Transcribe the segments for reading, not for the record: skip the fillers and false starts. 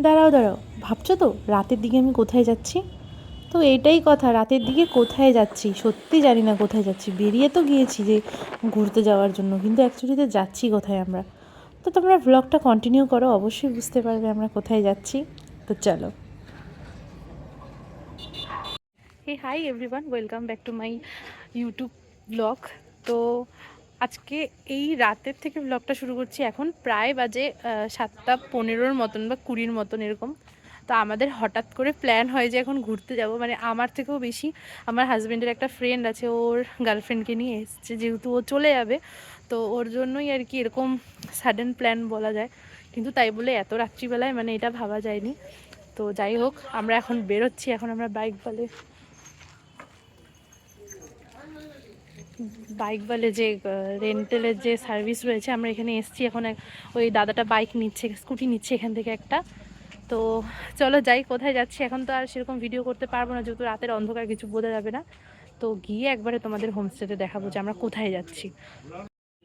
দাঁড়াও দাঁড়াও, ভাবছো তো রাতের দিকে আমি কোথায় যাচ্ছি? তো এটাই কথা, রাতের দিকে কোথায় যাচ্ছি সত্যি জানি না কোথায় যাচ্ছি। বেরিয়ে তো গিয়েছি যে ঘুরতে যাওয়ার জন্য, কিন্তু অ্যাকচুয়ালিতে যাচ্ছি কোথায় আমরা। তো তোমরা ব্লগটা কন্টিনিউ করো, অবশ্যই বুঝতে পারবে আমরা কোথায় যাচ্ছি। তো চলো। Hey hi everyone, welcome back to my YouTube blog. তো আজকে এই রাতের থেকে ব্লগটা শুরু করছি। এখন প্রায় বাজে 7:15 মতন বা 20 মতন এরকম। তো আমাদের হঠাৎ করে প্ল্যান হয় যে এখন ঘুরতে যাব, মানে আমার থেকেও বেশি আমার হাজব্যান্ডের একটা ফ্রেন্ড আছে, ওর গার্লফ্রেন্ডকে নিয়ে এসছে, যেহেতু ও চলে যাবে। তো ওর জন্যই আর কি এরকম সাডেন প্ল্যান বলা যায়, কিন্তু তাই বলে এত রাত্রিবেলায় মানে এটা ভাবা যায়নি। তো যাই হোক, আমরা এখন বেরোচ্ছি। এখন আমরা বাইক বলে যে রেন্টালের যে সার্ভিস রয়েছে, আমরা এখানে এসছি। এখন ওই দাদাটা বাইক নিচ্ছে, স্কুটি নিচ্ছে এখান থেকে একটা। তো চলো যাই, কোথায় যাচ্ছি এখন তো আর সেরকম ভিডিও করতে পারবো না, যেহেতু রাতের অন্ধকার কিছু বোঝা যাবে না। তো গিয়ে একবারে তোমাদের হোমস্টেতে দেখাবো যে আমরা কোথায় যাচ্ছি।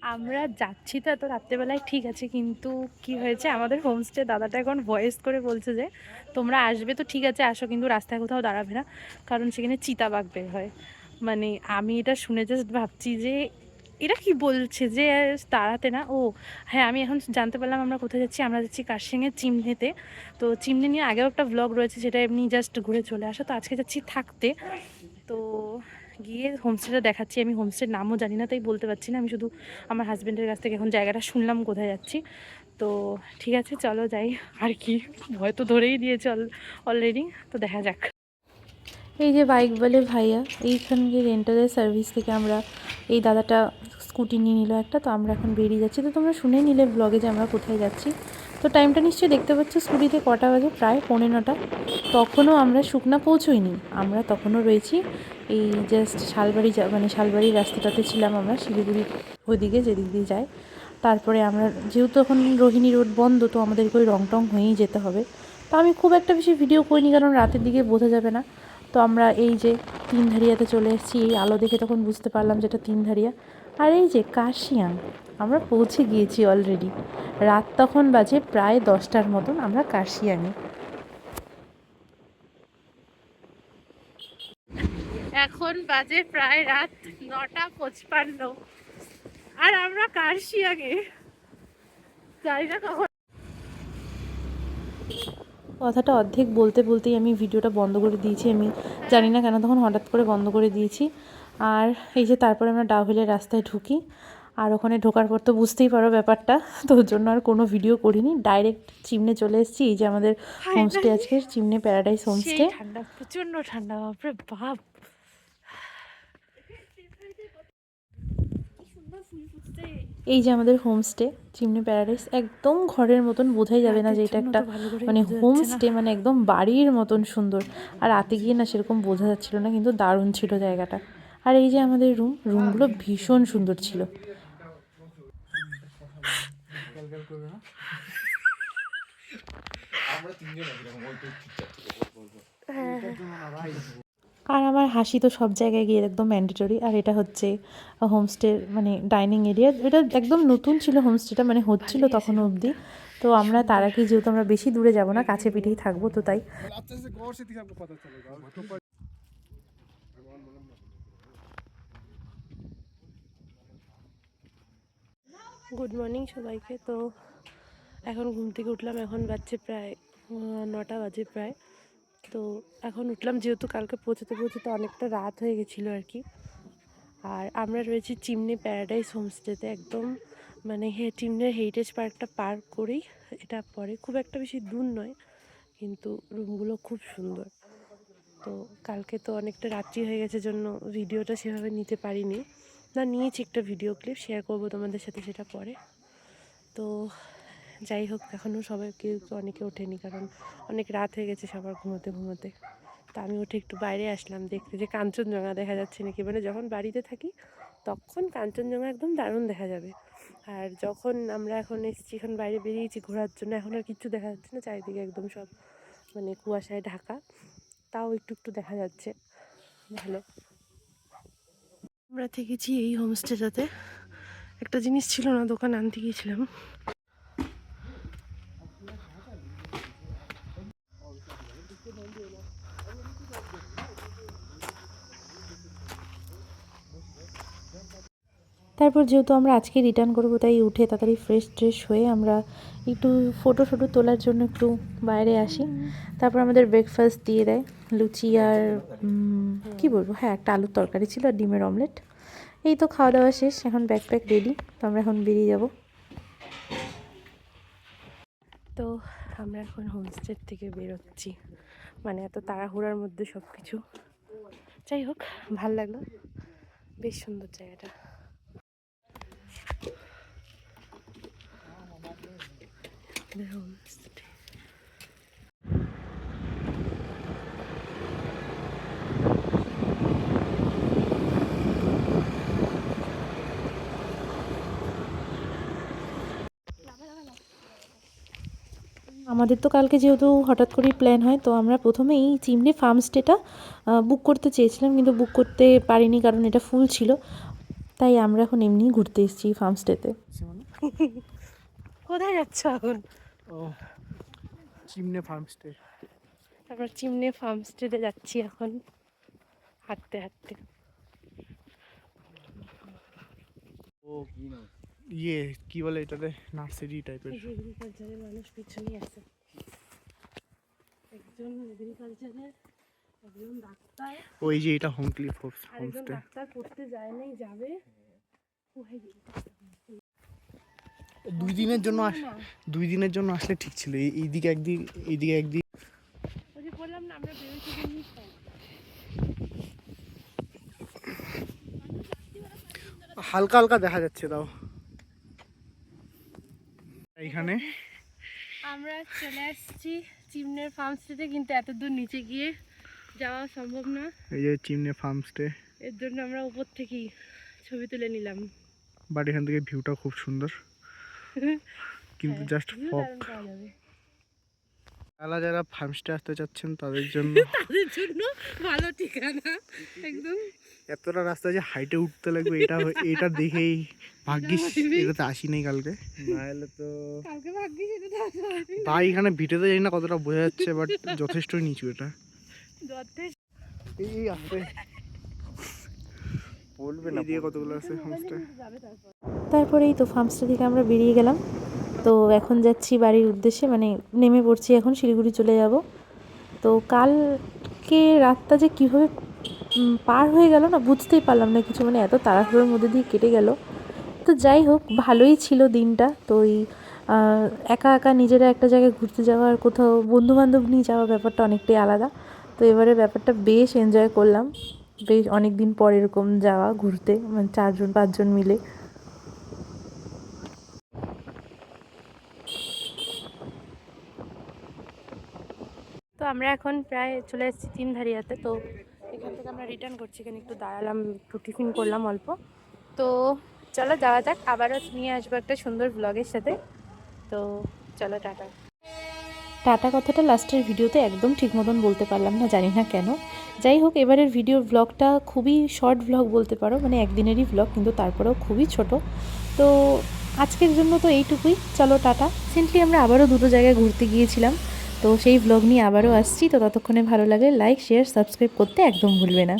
আমরা যাচ্ছি তো এত রাত্রেবেলায়, ঠিক আছে, কিন্তু কি হয়েছে, আমাদের হোমস্টে দাদাটা এখন ভয়েস করে বলছে যে তোমরা আসবে তো ঠিক আছে আসো, কিন্তু রাস্তায় কোথাও দাঁড়াবে না, কারণ সেখানে চিতাবাঘ বের হয়। মানে আমি এটা শুনে জাস্ট ভাবছি যে এরা কি বলছে যে দাঁড়াতে না। ও হ্যাঁ, আমি এখন জানতে পারলাম আমরা কোথায় যাচ্ছি। আমরা যাচ্ছি কার্শিয়াংয়ের চিমনিতে। তো চিমনি নিয়ে আগেও একটা ব্লগ রয়েছে, সেটা এমনি জাস্ট ঘুরে চলে আসা। তো আজকে যাচ্ছি থাকতে। তো গিয়ে হোমস্টেটা দেখাচ্ছি। আমি হোমস্টের নামও জানি না, তাই বলতে পারছি না। আমি শুধু আমার হাজব্যান্ডের কাছ থেকে এখন জায়গাটা শুনলাম কোথায় যাচ্ছি। তো ঠিক আছে চলো যাই। আর কি, ভয় তো ধরেই দিয়েছে অলরেডি। তো দেখা যাক। এই যে বাইক বলে ভাইয়া, এইখানে যে রেন্টালের সার্ভিস থেকে আমরা, এই দাদাটা স্কুটি নিয়ে নিল একটা। তো আমরা এখন বেরিয়ে যাচ্ছি। তো তোমরা শুনে নিলে ব্লগে যে আমরা কোথায় যাচ্ছি। তো টাইমটা নিশ্চয়ই দেখতে পাচ্ছ, স্কুটিতে কটা বাজে, প্রায় 9:45। তখনও আমরা শুকনা পৌঁছোইনি। আমরা তখনও রয়েছি এই জাস্ট শালবাড়ি, মানে শালবাড়ির রাস্তাটাতে ছিলাম আমরা, শিলিগুড়ির ওইদিকে যেদিক দিয়ে যায়। তারপরে আমরা যেহেতু এখন রোহিণী রোড বন্ধ, তো আমাদেরকে ওই রং টং হয়েই যেতে হবে। তো আমি খুব একটা বেশি ভিডিও করিনি, কারণ রাতের দিকে বোঝা যাবে না। তো আমরা এই যে তিনধারিয়াতে চলে এসেছি। এই আলো দেখে তখন বুঝতে পারলাম যেটা তিনধারিয়া। আর এই যে কার্শিয়াং, আমরা পৌঁছে গিয়েছি অলরেডি। রাত তখন বাজে প্রায় 10টার মতন, আমরা কার্শিয়াংয়ে। এখন বাজে প্রায় রাত 9:55, আর আমরা কার্শিয়াংয়ে। জানি না কখন। কথাটা অর্ধেক বলতে বলতেই আমি ভিডিওটা বন্ধ করে দিয়েছি। আমি জানি না কেন তখন হঠাৎ করে বন্ধ করে দিয়েছি। আর এই যে তারপরে আমরা ডাউহিলের রাস্তায় ঢুকি। আর ওখানে ঢোকার পর তো বুঝতেই পারো ব্যাপারটা, তো ওর জন্য আর কোনো ভিডিও করিনি, ডাইরেক্ট চিমনে চলে এসেছি। এই যে আমাদের হোমস্টে আজকে চিমনে প্যারাডাইস হোমস্টে। ঠান্ডা, প্রচণ্ড ঠান্ডা, বাপরে বাপ। এই যে আমাদের হোমস্টে চিমনি প্যারাডাইস, একদম ঘরের মতন, বোঝাই যাবে না যে এটা একটা মানে হোমস্টে, মানে একদম বাড়ির মতন সুন্দর। আর রাতে গিয়ে না সেরকম বোঝা যাচ্ছিল না, কিন্তু দারুণ ছিল জায়গাটা। আর এই যে আমাদের রুমগুলো ভীষণ সুন্দর ছিল। আর আমার হাসি তো সব জায়গায় গিয়ে একদম ম্যান্ডেটরি। আর এটা হচ্ছে হোমস্টের মানে ডাইনিং এরিয়া। এটা একদম নতুন ছিল হোমস্টেটা, মানে হচ্ছিল তখন অবধি। তো আমরা তার আগে, যেহেতু আমরা বেশি দূরে যাব না, কাছে পিঠেই থাকবো, তো তাই। গুড মর্নিং সবাইকে। তো এখন ঘুম থেকে উঠলাম, এখন বাজছে প্রায় 9টা বাজে প্রায়। তো এখন উঠলাম, যেহেতু কালকে পৌঁছতে পৌঁছতে অনেকটা রাত হয়ে গেছিলো আর কি। আর আমরা রয়েছি চিমনি প্যারাডাইস হোমস্টেতে, একদম মানে চিমনির হেরিটেজ পার্কটা পার করেই এটা পড়ে। খুব একটা বেশি দূর নয়, কিন্তু রুমগুলো খুব সুন্দর। তো কালকে তো অনেকটা রাত্রি হয়ে গেছে জন্য ভিডিওটা সেভাবে নিতে পারিনি। না, নিয়েছি একটা ভিডিও ক্লিপ, শেয়ার করবো তোমাদের সাথে সেটা পরে। তো যাই হোক, এখনও সবাই কেউ অনেকে ওঠেনি, কারণ অনেক রাত হয়ে গেছে সবার ঘুমোতে ঘুমোতে। তা আমি উঠে একটু বাইরে আসলাম দেখতে যে কাঞ্চনজঙ্ঘা দেখা যাচ্ছে নাকি। মানে যখন বাড়িতে থাকি তখন কাঞ্চনজঙ্ঘা একদম দারুণ দেখা যাবে, আর যখন আমরা এখন এসেছি, এখন বাইরে বেরিয়েছি ঘোরার জন্য, এখন আর কিচ্ছু দেখা যাচ্ছে না, চারিদিকে একদম সব মানে কুয়াশায় ঢাকা। তাও একটু একটু দেখা যাচ্ছে, ভালো। আমরা থেকেছি এই হোমস্টেটাতে। একটা জিনিস ছিল না, দোকান আনতে গিয়েছিলাম। তারপর যেহেতু আমরা আজকে রিটার্ন করবো তাই উঠে তাড়াতাড়ি ফ্রেশ ট্রেশ হয়ে আমরা একটু ফটো তোলার জন্য একটু বাইরে আসি। তারপর আমাদের ব্রেকফাস্ট দিয়ে দেয়, লুচি আর কি বলবো, হ্যাঁ একটা আলুর তরকারি ছিল আর ডিমের অমলেট। এই তো খাওয়া দাওয়া শেষ, এখন ব্যাকপ্যাক রেডি, তো আমরা এখন বেরিয়ে যাব। তো আমরা এখন হোমস্টে থেকে বেরোচ্ছি, মানে এত তাড়াহুড়ার মধ্যে সব কিছু। যাই হোক, ভাল লাগলো, বেশ সুন্দর জায়গাটা। হোমস্টে আমাদের তো কালকে যেহেতু হঠাৎ করেই প্ল্যান হয়, তো আমরা প্রথমেই চিমনি ফার্মস্টেটা বুক করতে চেয়েছিলাম, কিন্তু বুক করতে পারিনি কারণ এটা ফুল ছিল। তাই আমরা এখন এমনি ঘুরতে এসেছি ফার্মস্টেতে। কোথায় যাচ্ছ এখন? ও চিমনে ফার্মস্টে। আমরা চিমনে ফার্মস্টেতে যাচ্ছি এখন হাঁটতে হাঁটতে। ও ইয়ে কি বলে এটাতে, নার্সারি টাইপের। এগ্রিকালচারের মানুষ পিছনেই আছে, একজন এগ্রিকালচারের, একজন ডাক্তার, ওই যে এটা হোম ক্লিপ আরেকজন হোমস্টে। ডাক্তার পড়তে যায় নাই, যাবে। দুই দিনের জন্য আসলে ঠিক ছিল, এইদিকে একদিন এইদিকে একদিন। ওই যে বললাম না, আমরা বেরোচ্ছি জিনিস হালকা হালকা দেখা যাচ্ছে তাও এইখানে। আমরা চলে আসছি চিমনের ফার্মস্টেতে, কিন্তু এত দূর নিচে গিয়ে যাওয়া সম্ভব না। এই যে চিমনে ফার্মস্টে, এর জন্য আমরা উপর থেকেই ছবি তুলে নিলাম। বাট এখান থেকে ভিউটা খুব সুন্দর, কিন্তু জাস্ট ফগ। যারা ফার্মস্টে আসতে চাচ্ছেন তাদের জন্য ভালো ঠিকানা একদম। এতটা রাস্তা যে হাইটে উঠতে লাগবে, এটা দেখেই ভাগ্যিস এটাতে আসি নাই কালকে, নাহলে তো ভাই এখানে ভিডিওতে জানি না কতটা বোঝা যাচ্ছে, বাট যথেষ্টই নিচু এটা। এই আসতে বলবে না, দিয়ে কতগুলো আছে হোমস্টে। তারপরেই তো ফার্মস্টে থেকে আমরা বেরিয়ে গেলাম, তো এখন যাচ্ছি বাড়ির উদ্দেশ্যে, মানে নেমে পড়ছি এখন, শিলিগুড়ি চলে যাব। তো কালকে রাতটা যে কীভাবে পার হয়ে গেল না বুঝতেই পারলাম না কিছু, মানে এত তাড়াহুড়োর মধ্যে দিয়ে কেটে গেল। তো যাই হোক, ভালোই ছিল দিনটা। তো এই একা একা নিজেরা একটা জায়গায় ঘুরতে যাওয়া আর কোথাও বন্ধুবান্ধব নিয়ে যাওয়া ব্যাপারটা অনেকটাই আলাদা। তো এবারে ব্যাপারটা বেশ এনজয় করলাম, বেশ অনেক দিন পর এরকম যাওয়া ঘুরতে, মানে 4-5 জন মিলে। তো আমরা এখন প্রায় চলে এসেছি তিনধারিয়াতে। তো এখান থেকে আমরা রিটার্ন করছি, এখানে একটু দাঁড়ালাম, একটু টিফিন করলাম অল্প। তো চলো যাওয়া যাক, আবারও নিয়ে আসবো একটা সুন্দর ব্লগের সাথে। তো চলো টাটা। টাটা কথাটা লাস্টের ভিডিওতে একদম ঠিক মতন বলতে পারলাম না, জানি না কেন। যাই হোক, এবারের ভিডিওর ব্লগটা খুবই শর্ট ব্লগ বলতে পারো, মানে একদিনেরই ব্লগ, কিন্তু তারপরেও খুবই ছোট। তো আজকের জন্য তো এইটুকুই, চলো টাটা। রিসেন্টলি আমরা আবারও 2 জায়গায় ঘুরতে গিয়েছিলাম, তো সেই ব্লগ নিয়ে আবারও আসছি। তো ততক্ষণে ভালো লাগে লাইক, শেয়ার, সাবস্ক্রাইব করতে একদম ভুলবে না।